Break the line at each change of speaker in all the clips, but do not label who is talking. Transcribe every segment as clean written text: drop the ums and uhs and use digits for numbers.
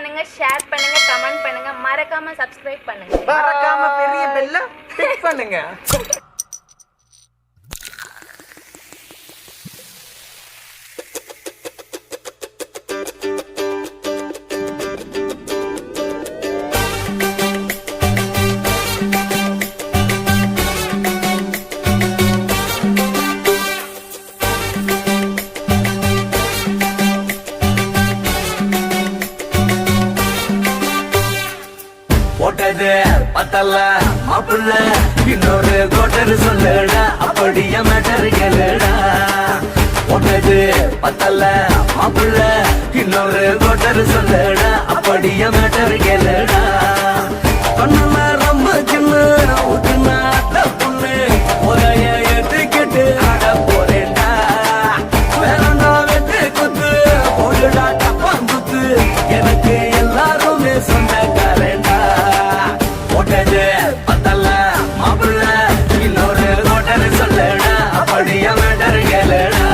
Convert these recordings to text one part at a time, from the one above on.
பண்ணுங்க, ஷேர் பண்ணுங்க, கமெண்ட் பண்ணுங்க, மறக்காம சப்ஸ்கிரைப் பண்ணுங்க.
மறக்காம பெரிய பெல்ல கிளிக் பண்ணுங்க. போட்டது பத்தல்ல மாப்புள்ள இன்னொரு கோட்டர் சொல்லுடா, அப்படியே மேட்டர் கேளுடா. போட்டது பத்தல்ல மாப்புள்ள இன்னொரு கோட்டர் சொல்லுடா, அப்படியே மேட்டர் கேளுடா. கண்ணுல ரொம்ப சின்ன ஊத்துனா பொண்ணு ஒரைய ஏத்துக்கிட்டு ஆட போறேன்டா. வேறண்டா வெட்டு குத்து போடுடா டப்பான் குத்து, எனக்கு எல்லாருமே சொந்தக்காரண்டா. போட்டது பத்தல்ல மாப்புள்ள இன்னொரு கோட்டர் சொல்லுடா, அப்படியே மேட்டர் கேளுடா.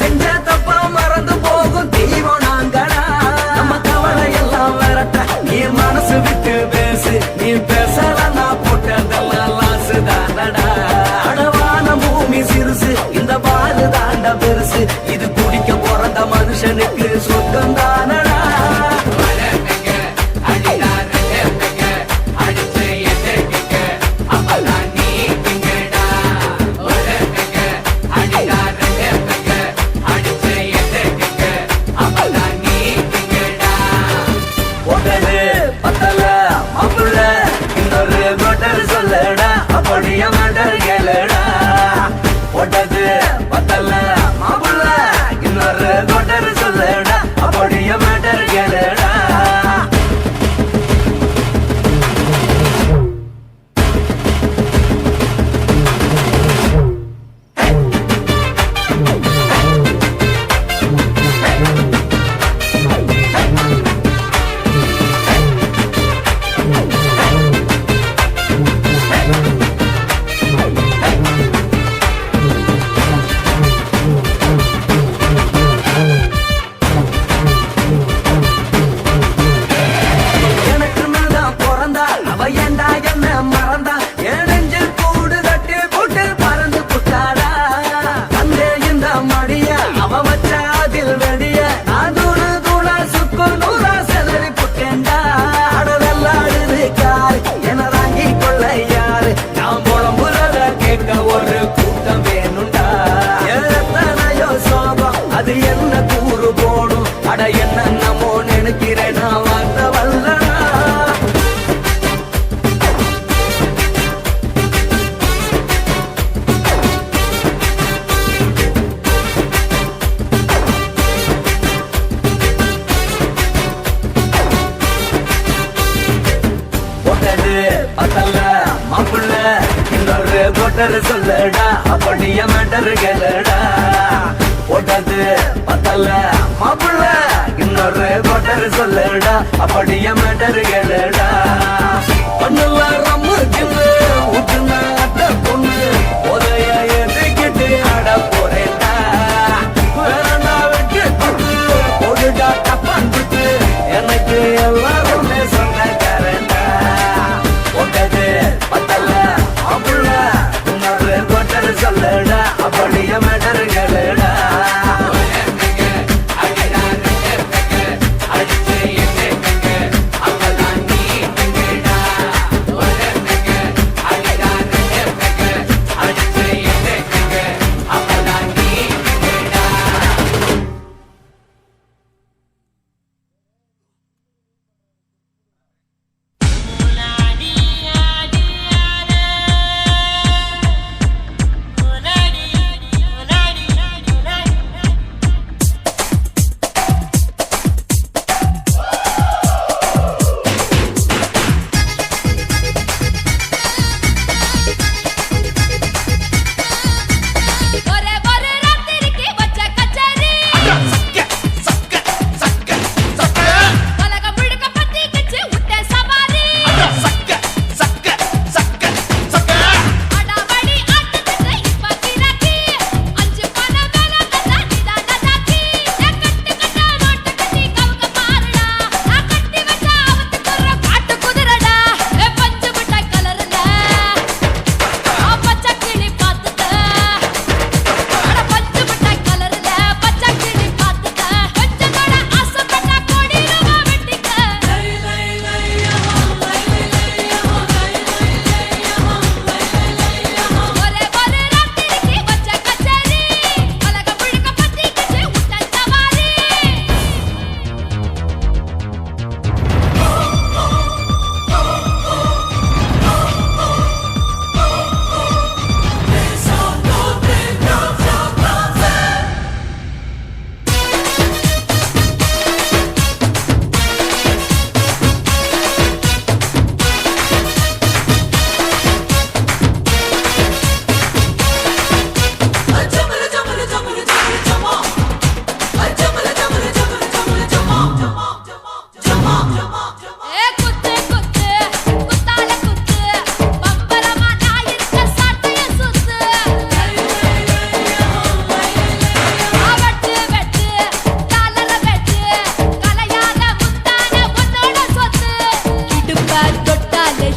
செஞ்ச தப்பா மறந்து போகும் தெய்வம் நாங்கடா. நம்ம கவலை எல்லாம் விரட்ட நீ மனசு விட்டு பேசு, நீ பேசலன்னா போட்டதெல்லாம் லாசு தானடா. அடவான பூமி சிறுசு, இந்த பாலு தாண்ட பெருசு, இது குடிக்க பிறந்த மனுஷனுக்கு சொர்க்கம் தானடா. அப்படியே மேட்டர் கேளுடா. போட்டது பத்தல்ல மாப்புள்ள இன்னொரு கோட்டர் சொல்லுடா, அப்படியே மேட்டர் கேளுடா. ஒரு கூட்டம் வேணுண்டா. எத்தனையோ சோகம் அது என்ன கூறு போடும், அட என்ன நம்மோ நினைக்கிறேன் நான் வார்த்தை வல்லடா. போட்டது பத்தல்ல மாப்புள்ள இன்னொரு கோட்டர் சொல்லுடா, அப்படியே மேட்டர் கேளுடா. போட்டது பத்தல்ல மாப்புள்ள இன்னொரு கோட்டர் சொல்லுடா, அப்படியே மேட்டர் கேளுடா. பண்ணுல ரொம்ப சின்ன ஊத்துனா பொண்ணு ஒரைய ஏத்துக்கிட்டு ஆட போறேன்டா. வேறண்டா வெட்டு குத்து போடுடா டப்பான் குத்து, எனக்கு எல்லாருமே சொந்தக்காரண்டா. போட்டது பத்தல்ல மாப்புள்ள இன்னொரு கோட்டர் சொல்லுடா, அப்படியே மேட்டர் கேளுடா. அடிச்சு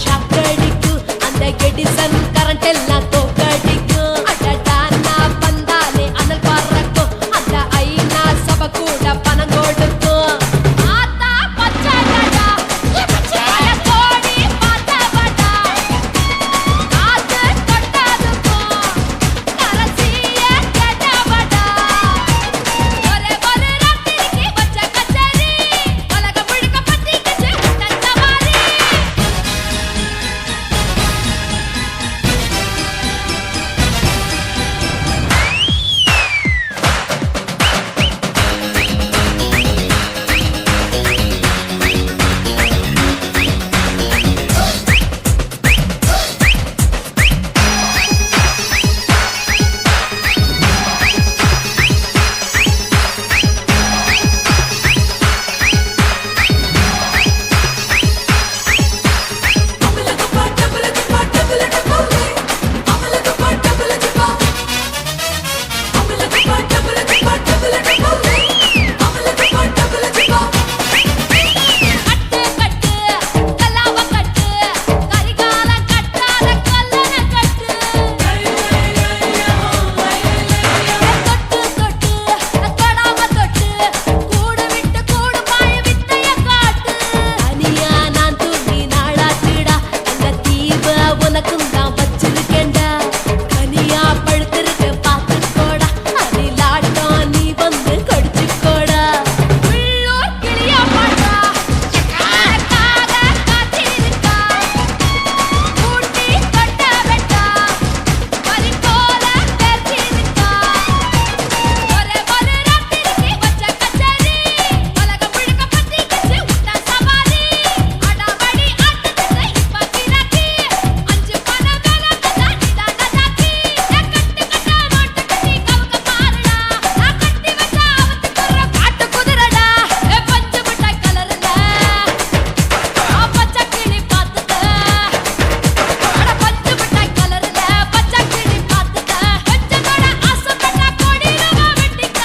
ஷாக் அடிக்கும் அந்த எடிசன் கரண்ட் எல்லாம் தோக்கடிக்கும் அடடா நான் வந்தாலே அனல் பறக்கும் அந்த ஐநா சபை கூட பணம் கொடுக்கும் ஆத்தா பச்சடடா பச்சைய கோடி பார்த்தவடா ஆத்து தொட்டதுக்கும் கரசிய கேட்டவடா ஒரே ஒரு ராத்திரிக்கு வச்ச கச்சேரி உலகம் முழுக்க பத்திக்கிச்சு உட்டன் சவாரி கட்டு கட்டு கல்லாவ கட்டு கரிகாலம் கட்டாத கல்லண கட்டு தொட்டு தொட்டு தொடாம தொட்டு கூடு விட்டு கூடு பாய வித்தைய காட்டு தனியா நான் தூங்கி நாளாச்சுடா அந்த தீவ உனக்கும் தான் வச்சிருக்கேன்டா கனியா பழுத்திருக்க பார்த்துக்கோடா அதிலாட்டம் நீ வந்து கடிச்சுக்கோடா உள்ளூர் கிளியா பாட்டா எனக்காக காத்திருக்கா ஊட்டி தொட்ட வெட்டா பறி போல பேர்த்திருக்கா ஒரே ஒரு ராத்திரிக்கு வச்ச கச்சேரி உலகம் முழுக்க பத்திக்கிச்சு உட்டன் சவாரி அடாவடி ஆட்டத்துக்கு இப்ப கிராக்கி அஞ்சு பண வேலை தந்தா நீதான் நதாக்கி கட்டு கட்டா நோட்டு கட்டி கவுக்க பாருடா நான் கட்டி வச்ச அவத்துக்குற காட்டு குதிரடா பஞ்சு மிட்டாய் கலர்ல பச்சை கிளி பார்த்துக்க அட பஞ்சு மிட்டாய் கலர்ல பச்சை கிளி பார்த்துக்க கொஞ்சம் கூட ஆசைப்பட்டா கொடியில வெட்டிக்க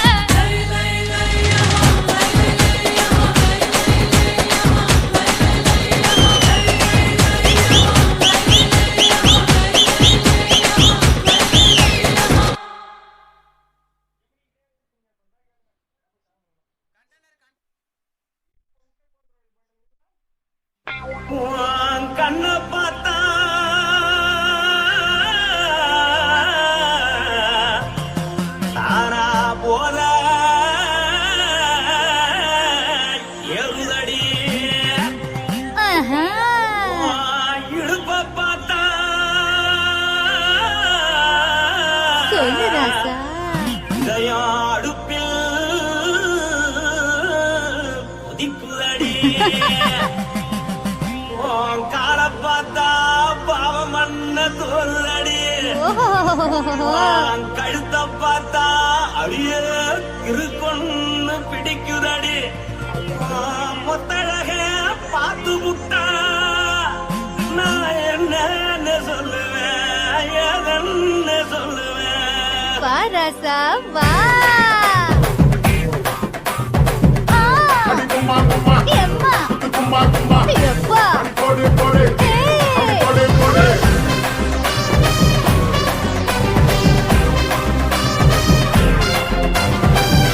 உன் கண்ணை பார்த்தா தானா போல ஏறுதடி உன் இடுப்பை பார்த்தா இதயம் அடுப்பில் கொதிக்குதடி உன் காலை பார்த்தா பாவம் மண்ண தோல்தடி உன் கழுத்தை பார்த்தா அடிய இருக்குன்னு பிடிக்குதடி உன் முத்தழக பார்த்து புட்டா நான் என்னன்னு சொல்லுவேன் எதன்னு சொல்லுவேன்
வாரசா வா எம்மா எப்பா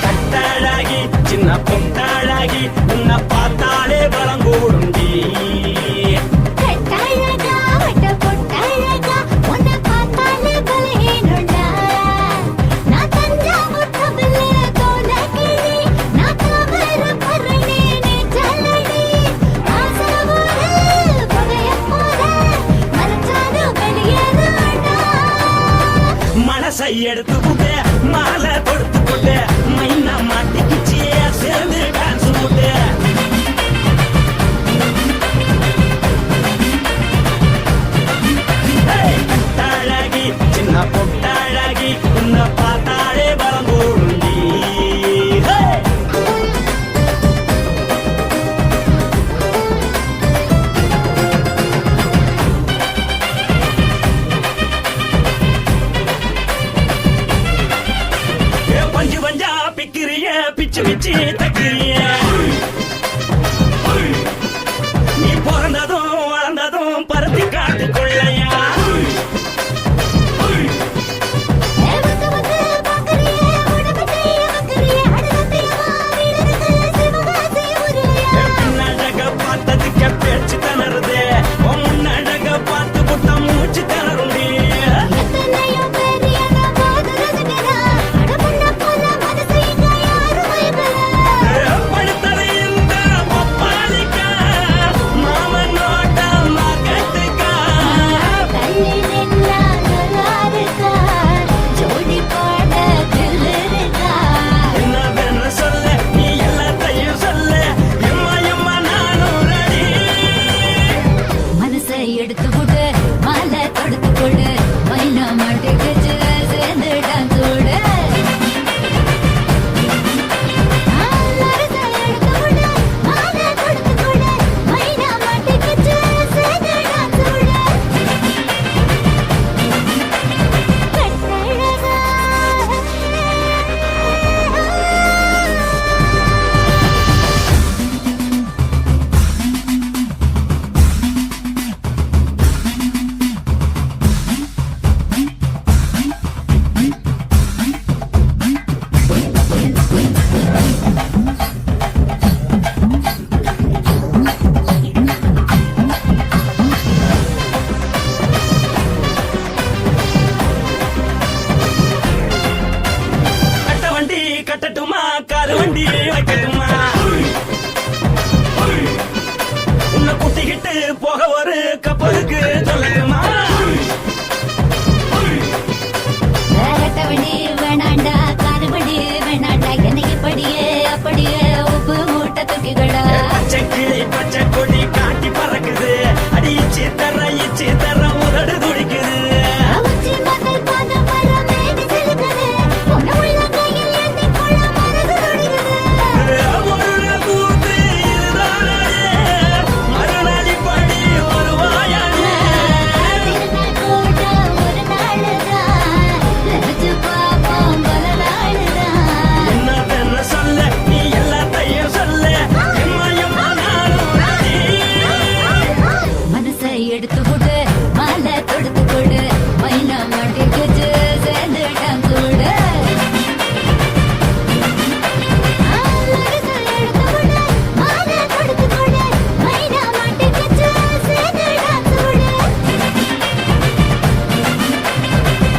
கட்டாழகி சின்ன பொட்டாழகி உன்னை பார்த்தாலே பலம் கூடுண்டி
கட்டழகா வட்ட பொட்டழகா உன்னை பார்த்தாலே பலஹீனண்டா நான் தஞ்சாவூர் கபிலே கோலகிரி நான் கவர பரணி நீ ஜல்லடி ஆசவூர் பகைய போல மரச்சாது வெளியேறாடா
மனசை எடுத்து புட்டே மாலை கொடுத்து புட்டே மைனா மாட்டிக்கிச்சு சேர்ந்து டான்ஸ் புட்டே கட்டாழகி சின்ன பொட்டாழகி உன்னை பார்த்தாலே பலம் கூடுண்டி பஞ்சு பஞ்சா பிக்கிறிய பிச்சு பிச்சு தக்கிறிய நீ பிறந்ததும் வளர்ந்ததும் பருத்தி காட்டுக்குள்ளையா
வந்து வந்து பாக்குறியே உடம்பு கைய வைக்கிறியே அடகத்தையமா வீரர்கள சிவகாசி முருகையா
பின்னழக பார்த்ததுக்கு பேச்சு திணறுது உன் முன்னழக பார்த்து புட்ட மூச்சு திணறுண்டி
எத்தனையோ பேர் என்ன போது ரசிக்கிறா அடமுன்ன போல மனசு இங்க யாரும் மயக்கல
படுத்தது இந்த பப்பாளிக்கா மாமனோட மகத்துக்கா
தள்ளி நின்னா நல்லா இருக்கா ஜோடி பாட தில்லு இருக்கா
என்னவென்று சொல்ல நீ எல்லாத்தையும் சொல்ல எம்மா எம்மா நானும் ரெடி
மனசை எடுத்து விடு மாலை தொடுத்து கொடு மைனா மாட்டுக்குச்சு சேர்ந்து டான்ஸ் விடு மனசை எடுத்து விடு மாலை தொடுத்து கொடு மைனா மாட்டுக்குச்சு சேர்ந்து டான்ஸ் விடு கட்டழகா
கட்ட வண்டி கட்டட்டுமா காரு வண்டி வைக்கட்டுமா உன்னை கூட்டிக்கிட்டு போக ஒரு கப்பலுக்கு சொல்லட்டுமா
வேறட்டவடி வேணாண்டா காதுபடி வேணாண்டா என்னைக்கு படியே அப்படியே உப்பு மூட்டை தூக்கிக்கடா
பச்சை கிளி பச்சை கொடி காட்டி பறக்குது அடி இச்சி தர உதடு துடிக்குது
அவச்சி மகள் பாத மரம் மேனி செலுக்குது உன்ன உள்ள கையில் ஏந்தி கொள்ள மனது துடிக்குது
ஒரு நாள் கூத்து இதுதானே மறுநாளி படி வருவாயானே
திருநாள் கூட ஒரு நாளுதான் நினைச்சு பார்ப்போம் பல நாளுதான்
என்னவென்று சொல்ல நீ எல்லாத்தையும் சொல்ல எம்மா எம்மா நானும் ரெடி
மனசை எடுத்து விடு மாலை தொடுத்து கொடு மைனா மாட்டிக்குச்சு சேர்ந்து டான்ஸ் விடு மனசை எடுத்து விடு மாலை தொடுத்து கொடு மைனா மாட்டிக்குச்சு சேர்ந்து டான்ஸ் விடு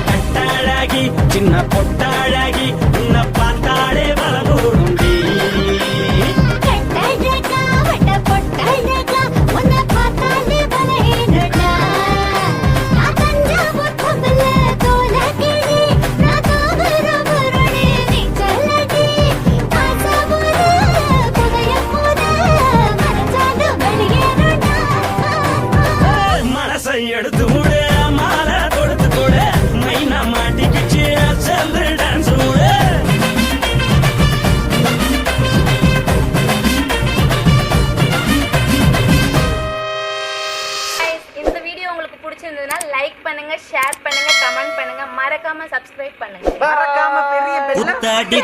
கட்டாழகி சின்ன பொட்டாழகி உன்னை பார்த்தாலே வரகூடுண்டி
கட்டழகா வட்ட பொட்டழகா உன்னை பார்த்தாலே பலஹீனடா நான் தஞ்சாவூர் பொம்பளை தோலகிரி நான் தாமிரபரணி நீ சொல்லடி ஆசாபுர புதையப்பூர மனசாலும் வெளியேறடா
மனசை எடுத்து விடு மாலை தொடுத்து கொடு மைனா மாட்டிக்கிச்சு சேர்ந்து டான்ஸ் விடு
Guys, இந்த வீடியோ உங்களுக்கு பிடிச்சிருந்ததுன்னா லைக் பண்ணுங்க ஷேர் பண்ணுங்க கமெண்ட் பண்ணுங்க மறக்காம சப்ஸ்கிரைப் பண்ணுங்க
குத்தாடி